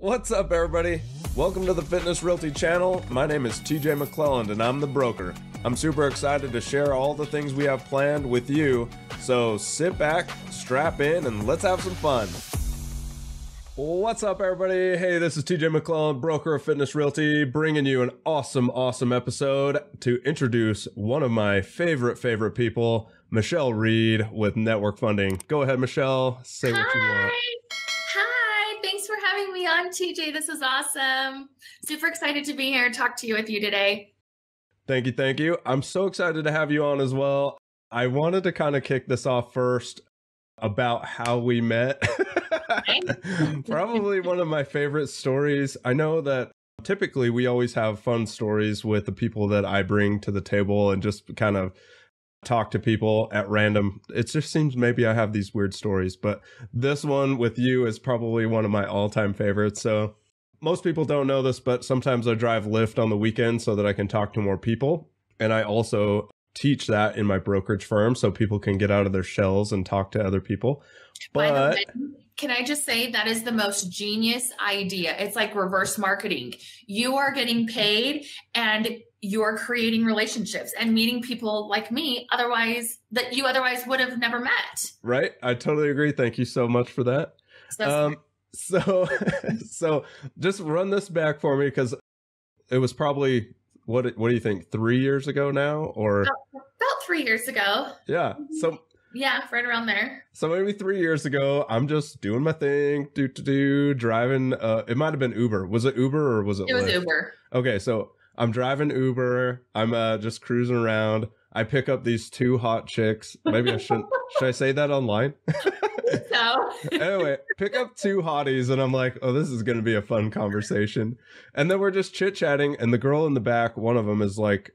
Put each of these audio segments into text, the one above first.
What's up, everybody? Welcome to the Fitness Realty channel. My name is TJ McLelland and I'm the broker. I'm super excited to share all the things we have planned with you. So sit back, strap in, and let's have some fun. What's up, everybody? Hey, this is TJ McLelland, broker of Fitness Realty, bringing you an awesome episode to introduce one of my favorite people, Michelle Reed with Network Funding. Go ahead, Michelle. Say what you want. Hi. Thanks for having me on, TJ. This is awesome. Super excited to be here and talk to you with you today. Thank you. I'm so excited to have you on as well. I wanted to kind of kick this off first about how we met. Probably one of my favorite stories. I know that typically we always have fun stories with the people that I bring to the table and just kind of talk to people at random. It just seems maybe I have these weird stories, but this one with you is probably one of my all-time favorites. So most people don't know this, but sometimes I drive Lyft on the weekend so that I can talk to more people. And I also teach that in my brokerage firm so people can get out of their shells and talk to other people. But can I just say that is the most genius idea? It's like reverse marketing. You are getting paid and you're creating relationships and meeting people like me that you otherwise would have never met. Right. I totally agree. Thank you so much for that. So just run this back for me, because it was probably, what do you think, 3 years ago now, or about 3 years ago? Yeah. So yeah, right around there. So maybe 3 years ago, I'm just doing my thing, driving. It might have been Uber. Was it Uber or was it? It was Lyft? Uber. Okay, so I'm driving Uber. I'm just cruising around. I pick up these two hot chicks. Maybe I shouldn't. Should I say that online? No. Anyway, pick up two hotties, and I'm like, oh, this is going to be a fun conversation. And then we're just chit-chatting, and the girl in the back, one of them is like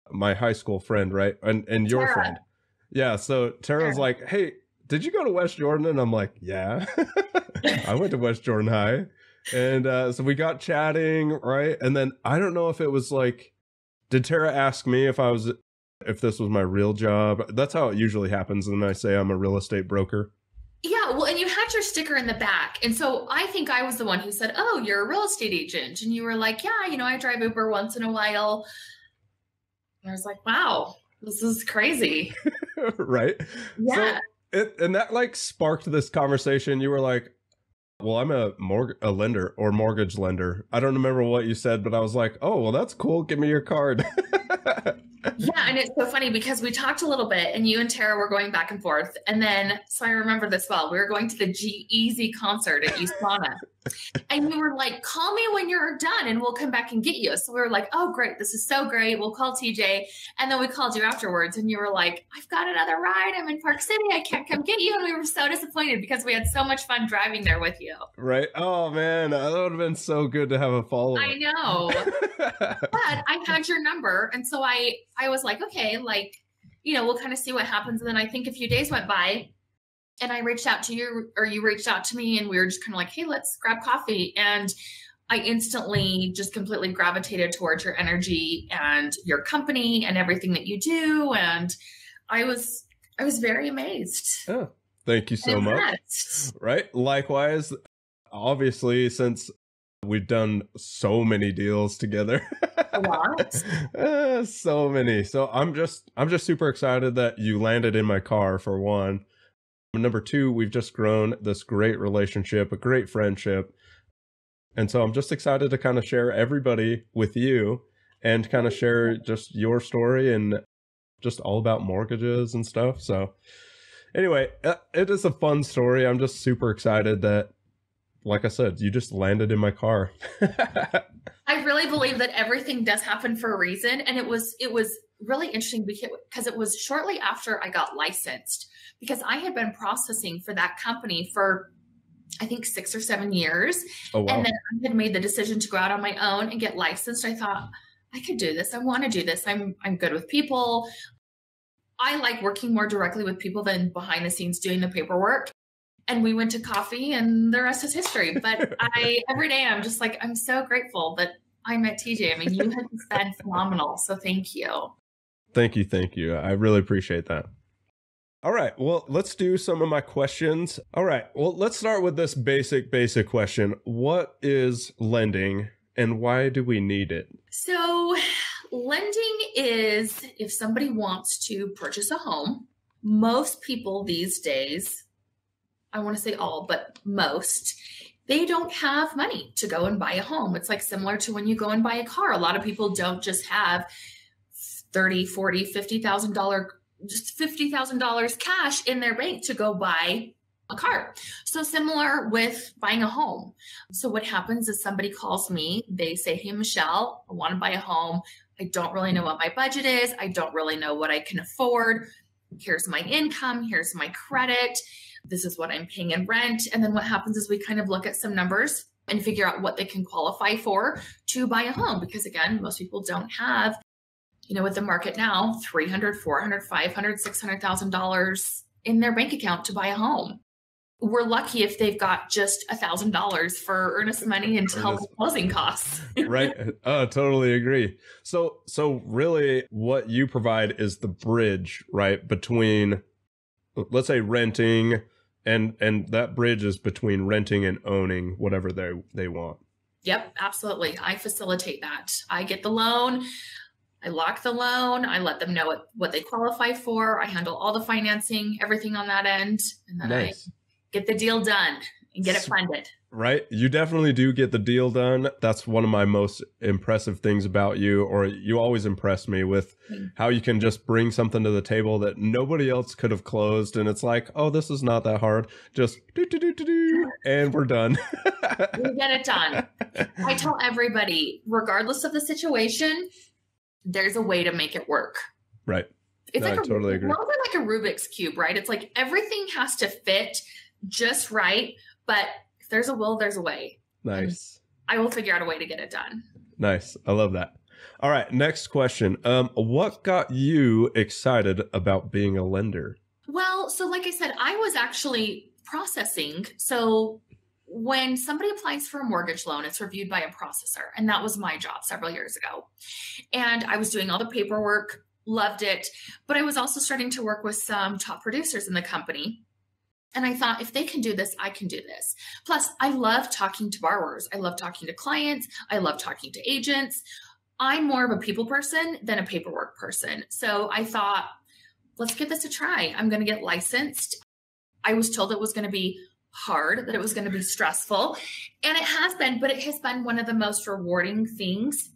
my high school friend, right? And your Tara. friend. Yeah, so Tara's like, hey, did you go to West Jordan? And I'm like, yeah, I went to West Jordan High. And so we got chatting, right? And then I don't know if it was like, did Tara ask me if this was my real job? That's how it usually happens. And then I say I'm a real estate broker. Yeah, well, and you had your sticker in the back. And so I think I was the one who said, oh, you're a real estate agent. And you were like, yeah, I drive Uber once in a while. And I was like, wow, this is crazy. Right? Yeah. So and that like sparked this conversation. You were like, well, I'm a lender or mortgage lender. I don't remember what you said, but I was like, oh, well, that's cool. Give me your card. Yeah, and it's so funny because we talked a little bit and you and Tara were going back and forth. And then, so I remember this well, we were going to the G-Eazy concert at East Lana. And you were like, call me when you're done and we'll come back and get you. So we were like, oh, great. This is so great. We'll call TJ. And then we called you afterwards and you were like, I've got another ride. I'm in Park City. I can't come get you. And we were so disappointed because we had so much fun driving there with you. Right. Oh, man. That would have been so good to have a follow-up. I know. But I had your number. And so I was like, okay, we'll kind of see what happens. And then I think a few days went by and I reached out to you, or you reached out to me, and we were just kind of like, hey, let's grab coffee. And I instantly just completely gravitated towards your energy and your company and everything that you do. And I was very amazed. Oh, thank you so much. Right. Likewise, obviously, since we've done so many deals together. A lot. So many. So I'm just super excited that you landed in my car, for one. Number two, we've just grown this great relationship, a great friendship. And so I'm just excited to kind of share everybody with you and kind of share just your story and just all about mortgages and stuff. So anyway, it is a fun story. I'm just super excited that, like I said, you just landed in my car. I really believe that everything does happen for a reason. And it was really interesting because it was shortly after I got licensed, because I had been processing for that company for, I think, 6 or 7 years. Oh, wow. And then I had made the decision to go out on my own and get licensed. I thought, I could do this. I want to do this. I'm good with people. I like working more directly with people than behind the scenes doing the paperwork. And we went to coffee and the rest is history. But every day I'm just like, I'm so grateful that I met TJ. I mean, you have been phenomenal. So thank you. Thank you. I really appreciate that. All right. Well, let's do some of my questions. All right. Well, let's start with this basic question. What is lending and why do we need it? So lending is if somebody wants to purchase a home. Most people these days, I want to say all, but most, they don't have money to go and buy a home. It's like similar to when you go and buy a car. A lot of people don't just have $30,000, $40,000, $50,000, just $50,000 cash in their bank to go buy a car. So similar with buying a home. So what happens is somebody calls me, they say, hey, Michelle, I want to buy a home. I don't really know what my budget is. I don't really know what I can afford. Here's my income. Here's my credit. This is what I'm paying in rent. And then what happens is we kind of look at some numbers and figure out what they can qualify for to buy a home. Because again, most people don't have, with the market now, $300,000, $400,000, $500,000, $600,000 in their bank account to buy a home. We're lucky if they've got just $1,000 for earnest money until closing costs. Right. Totally agree. So really what you provide is the bridge, right? Between, let's say, renting and that bridge is between renting and owning whatever they want. Yep, absolutely. I facilitate that. I get the loan. I lock the loan. I let them know what they qualify for. I handle all the financing, everything on that end. And then nice. I get the deal done and get it funded. Right. You definitely do get the deal done. That's one of my most impressive things about you, or you always impress me with how you can just bring something to the table that nobody else could have closed. And it's like, oh, this is not that hard. Just and we're done. We get it done. I tell everybody, regardless of the situation, there's a way to make it work. Right. It's I totally agree. It's like a Rubik's Cube, right? It's like everything has to fit just right. But if there's a will, there's a way. Nice. I will figure out a way to get it done. Nice. I love that. All right. Next question. What got you excited about being a lender? Well, so like I said, I was actually processing. So when somebody applies for a mortgage loan, it's reviewed by a processor. And that was my job several years ago. And I was doing all the paperwork, loved it. But I was also starting to work with some top producers in the company. And I thought, if they can do this, I can do this. Plus, I love talking to borrowers. I love talking to clients. I love talking to agents. I'm more of a people person than a paperwork person. So I thought, let's give this a try. I'm going to get licensed. I was told it was going to be hard, that it was going to be stressful. And it has been, but it has been one of the most rewarding things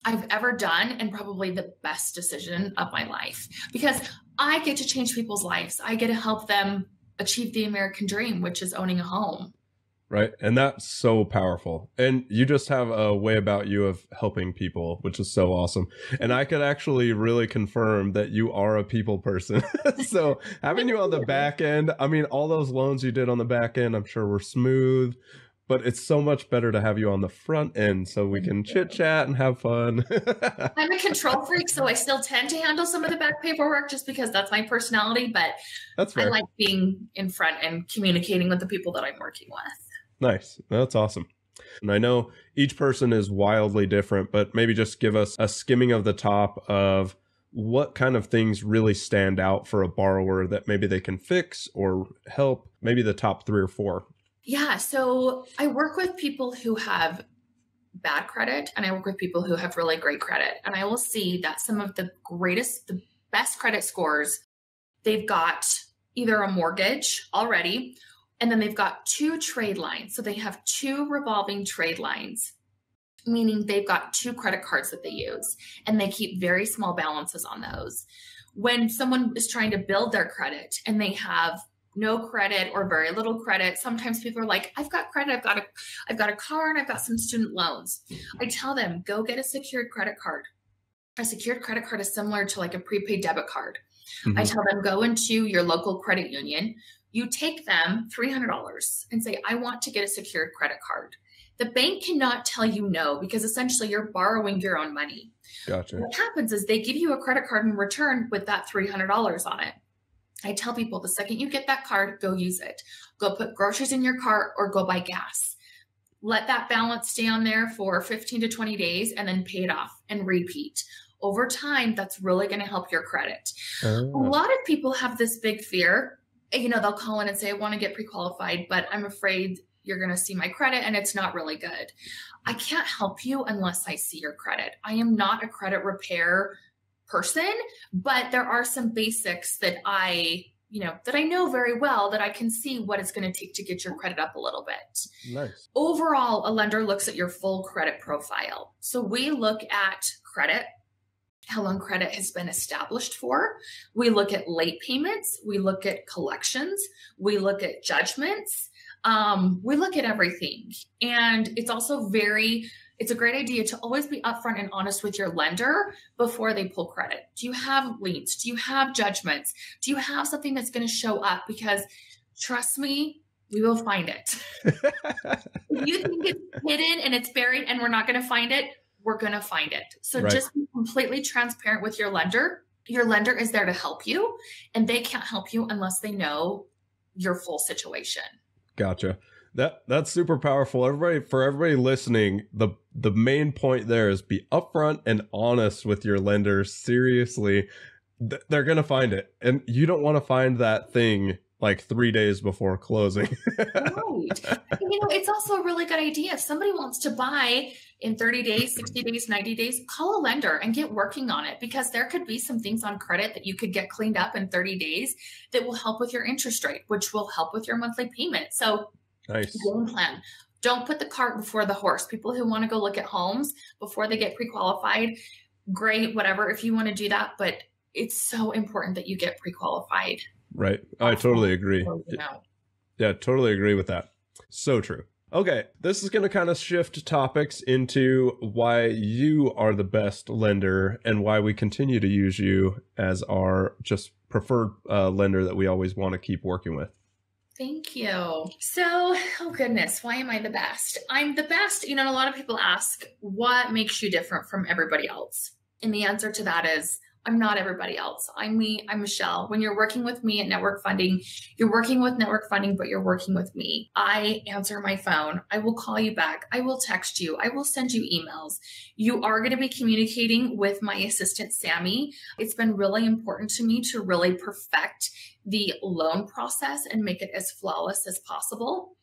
I've ever done, and probably the best decision of my life, because I get to change people's lives. I get to help them achieve the American dream, which is owning a home. Right. And that's so powerful. And you just have a way about you of helping people, which is so awesome. And I could actually really confirm that you are a people person. So having you on the back end, I mean, all those loans you did on the back end, I'm sure were smooth, but it's so much better to have you on the front end so we can chit chat and have fun. I'm a control freak, so I still tend to handle some of the back paperwork just because that's my personality, but that's fair. I like being in front and communicating with the people that I'm working with. Nice. That's awesome. And I know each person is wildly different, but maybe just give us a skimming of the top of what kind of things really stand out for a borrower that maybe they can fix or help, maybe the top 3 or 4. Yeah. So I work with people who have bad credit, and I work with people who have really great credit. And I will see that some of the best credit scores, they've got either a mortgage already, and then they've got 2 trade lines. So they have 2 revolving trade lines, meaning they've got 2 credit cards that they use, and they keep very small balances on those. When someone is trying to build their credit and they have no credit or very little credit, sometimes people are like, I've got credit, I've got a car, and I've got some student loans. I tell them, go get a secured credit card. A secured credit card is similar to like a prepaid debit card. Mm-hmm. I tell them, go into your local credit union. You take them $300 and say, I want to get a secured credit card. The bank cannot tell you no, because essentially you're borrowing your own money. Gotcha. What happens is they give you a credit card in return with that $300 on it. I tell people, the second you get that card, go use it. Go put groceries in your cart or go buy gas. Let that balance stay on there for 15 to 20 days and then pay it off and repeat. over time, that's really going to help your credit. A Oh, lot of people have this big fear. They'll call in and say, I want to get pre-qualified, but I'm afraid you're going to see my credit and it's not really good. I can't help you unless I see your credit. I am not a credit repair person, but there are some basics that I know very well, that I can see what it's going to take to get your credit up a little bit. nice. Overall, a lender looks at your full credit profile. So we look at credit, how long credit has been established for. We look at late payments. We look at collections. We look at judgments. We look at everything. And it's also it's a great idea to always be upfront and honest with your lender before they pull credit. Do you have liens? Do you have judgments? Do you have something that's going to show up? Because trust me, we will find it. If you think it's hidden and it's buried and we're not going to find it, we're going to find it. So Right. just be completely transparent with your lender. Your lender is there to help you, and they can't help you unless they know your full situation. Gotcha. That's super powerful. For everybody listening, the main point there is be upfront and honest with your lenders. Seriously, they're gonna find it, and you don't want to find that thing like 3 days before closing. Right. It's also a really good idea. If somebody wants to buy in 30 days, 60 days, 90 days, call a lender and get working on it, because there could be some things on credit that you could get cleaned up in 30 days that will help with your interest rate, which will help with your monthly payment. So Nice. game plan. Don't put the cart before the horse. People who want to go look at homes before they get pre-qualified, great, whatever, if you want to do that. But it's so important that you get pre-qualified. Right. I totally agree. Yeah, totally agree with that. So true. Okay, this is going to kind of shift topics into why you are the best lender and why we continue to use you as our just preferred lender that we always want to keep working with. Thank you. So, oh goodness, why am I the best? I'm the best. A lot of people ask, what makes you different from everybody else? And the answer to that is, I'm not everybody else. I'm me. I'm Michelle. When you're working with me at Network Funding, you're working with Network Funding, but you're working with me. I answer my phone. I will call you back. I will text you. I will send you emails. You are going to be communicating with my assistant, Sammy. It's been really important to me to really perfect the loan process and make it as flawless as possible.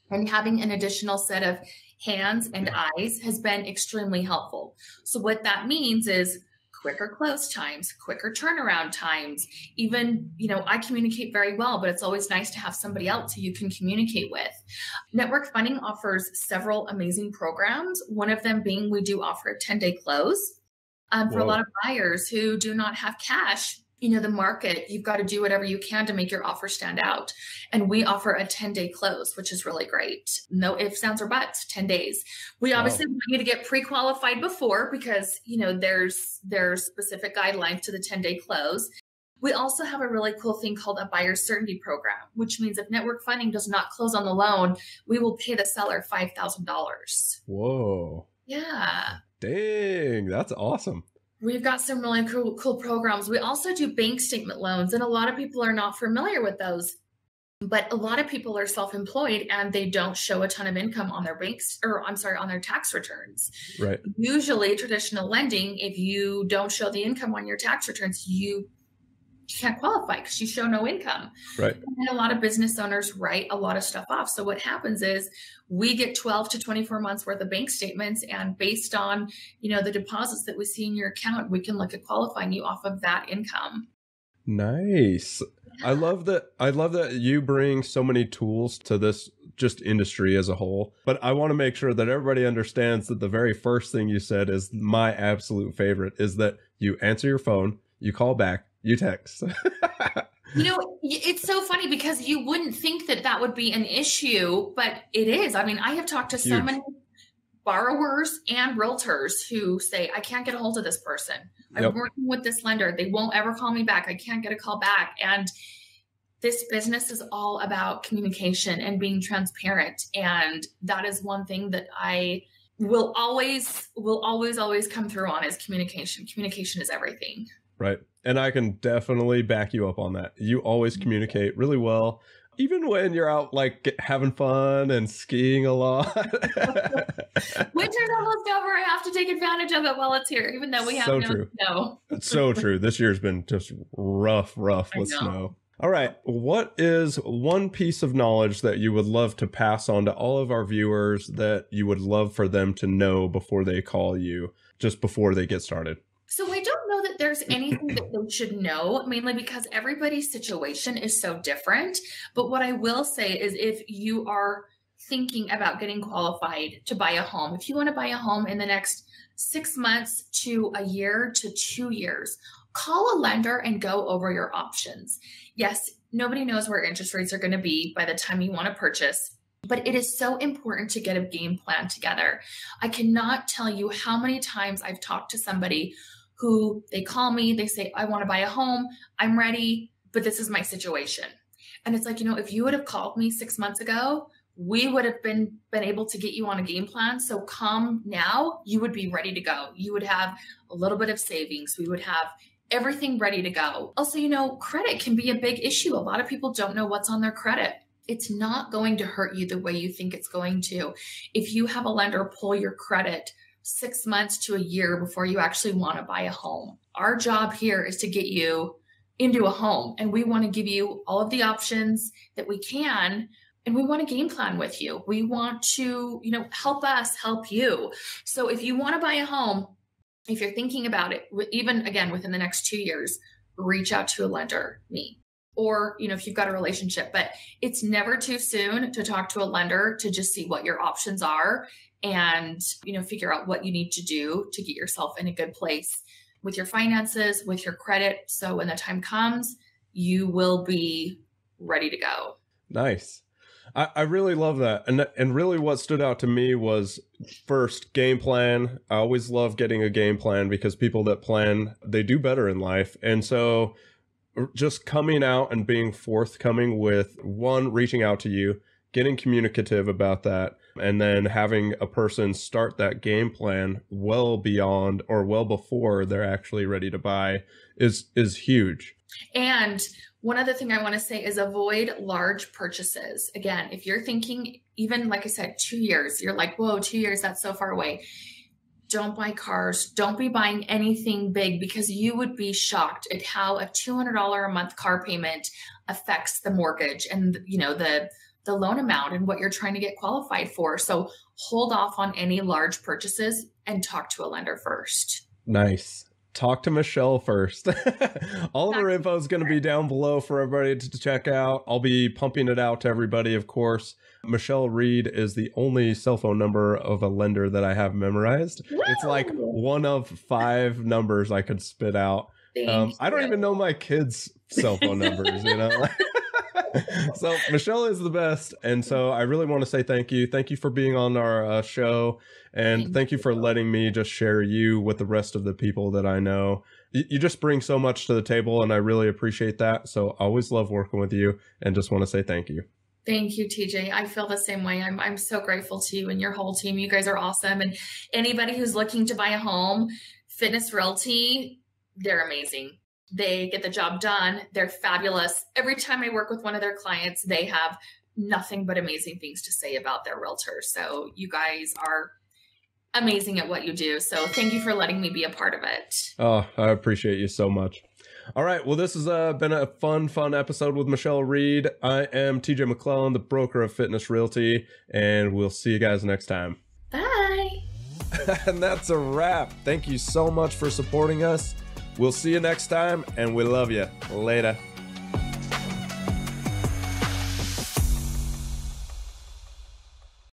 And having an additional set of hands and eyes has been extremely helpful. So what that means is quicker close times, quicker turnaround times. Even, I communicate very well, but it's always nice to have somebody else who you can communicate with. Network Funding offers several amazing programs. One of them being we do offer a 10-day close. For a lot of buyers who do not have cash, the market, you've got to do whatever you can to make your offer stand out. And we offer a 10-day close, which is really great. No ifs, ands, or buts, 10 days. We obviously want you to get pre-qualified before, because, there's specific guidelines to the 10-day close. We also have a really cool thing called a buyer certainty program, which means if Network Funding does not close on the loan, we will pay the seller $5,000. Whoa. Yeah. Dang, that's awesome. We've got some really cool programs. We also do bank statement loans, and a lot of people are not familiar with those. But a lot of people are self-employed and they don't show a ton of income on their on their tax returns. Right. Usually traditional lending, if you don't show the income on your tax returns, you can't qualify because you show no income. Right. And a lot of business owners write a lot of stuff off. So what happens is we get 12 to 24 months worth of bank statements, and based on, the deposits that we see in your account, we can look at qualifying you off of that income. Nice. I love that you bring so many tools to this just industry as a whole. But I want to make sure that everybody understands that the very first thing you said is my absolute favorite, is that you answer your phone, you call back, you text. It's so funny because you wouldn't think that would be an issue, but it is. I mean, I have talked to so many borrowers and realtors who say, I can't get a hold of this person. I'm working with this lender. They won't ever call me back. I can't get a call back. And this business is all about communication and being transparent. And that is one thing that I will always come through on, is communication. Communication is everything. Right. And I can definitely back you up on that. You always communicate really well. Even when you're out like having fun and skiing a lot. Winter's almost over. I have to take advantage of it while it's here, even though we have So no true. snow. It's so true. This year's been just rough with snow. All right. What is one piece of knowledge that you would love to pass on to all of our viewers that you would love for them to know before they call you, just before they get started? So I don't know that there's anything that they should know, mainly because everybody's situation is so different. But what I will say is if you are thinking about getting qualified to buy a home, if you want to buy a home in the next 6 months to a year to 2 years, call a lender and go over your options. Yes, nobody knows where interest rates are going to be by the time you want to purchase, but it is so important to get a game plan together. I cannot tell you how many times I've talked to somebody who they call me, they say, I want to buy a home, I'm ready, but this is my situation. And it's like, if you would have called me 6 months ago, we would have been able to get you on a game plan. So come now, you would be ready to go. You would have a little bit of savings. We would have everything ready to go. Also, credit can be a big issue. A lot of people don't know what's on their credit. It's not going to hurt you the way you think it's going to. If you have a lender pull your credit 6 months to a year before you actually want to buy a home, our job here is to get you into a home. And we want to give you all of the options that we can. And we want to game plan with you. We want to, help us help you. So if you want to buy a home, if you're thinking about it, even again, within the next 2 years, reach out to a lender, me, or, if you've got a relationship, but it's never too soon to talk to a lender to just see what your options are and, figure out what you need to do to get yourself in a good place with your finances, with your credit. So when the time comes, you will be ready to go. Nice. I really love that. And really what stood out to me was first game plan. I always love getting a game plan because people that plan, they do better in life. And so just coming out and being forthcoming with one, reaching out to you, getting communicative about that, and then having a person start that game plan well beyond or well before they're actually ready to buy is huge. And one other thing I want to say is avoid large purchases. Again, if you're thinking, even like I said, 2 years, you're like, whoa, 2 years, that's so far away. Don't buy cars. Don't be buying anything big because you would be shocked at how a $200 a month car payment affects the mortgage and, the loan amount and what you're trying to get qualified for. So hold off on any large purchases and talk to a lender first. Nice. Talk to Michelle first. All of her info is going to be down below for everybody to check out. I'll be pumping it out to everybody, of course. Michelle Reed is the only cell phone number of a lender that I have memorized. Woo! It's like one of 5 numbers I could spit out. I don't even know my kids' cell phone numbers, So Michelle is the best. And so I really want to say thank you. Thank you for being on our show. And thank you for letting me just share you with the rest of the people that I know. You just bring so much to the table, and I really appreciate that. So I always love working with you and just want to say thank you. Thank you, TJ. I feel the same way. I'm so grateful to you and your whole team. You guys are awesome. And anybody who's looking to buy a home, Fitness Realty, they're amazing. They get the job done. They're fabulous. Every time I work with one of their clients, they have nothing but amazing things to say about their realtor. So you guys are amazing at what you do. So thank you for letting me be a part of it. Oh, I appreciate you so much. All right. Well, this has been a fun episode with Michelle Reed. I am TJ McLelland, the broker of Fitness Realty, and we'll see you guys next time. Bye. And that's a wrap. Thank you so much for supporting us. We'll see you next time, and we love you. Later.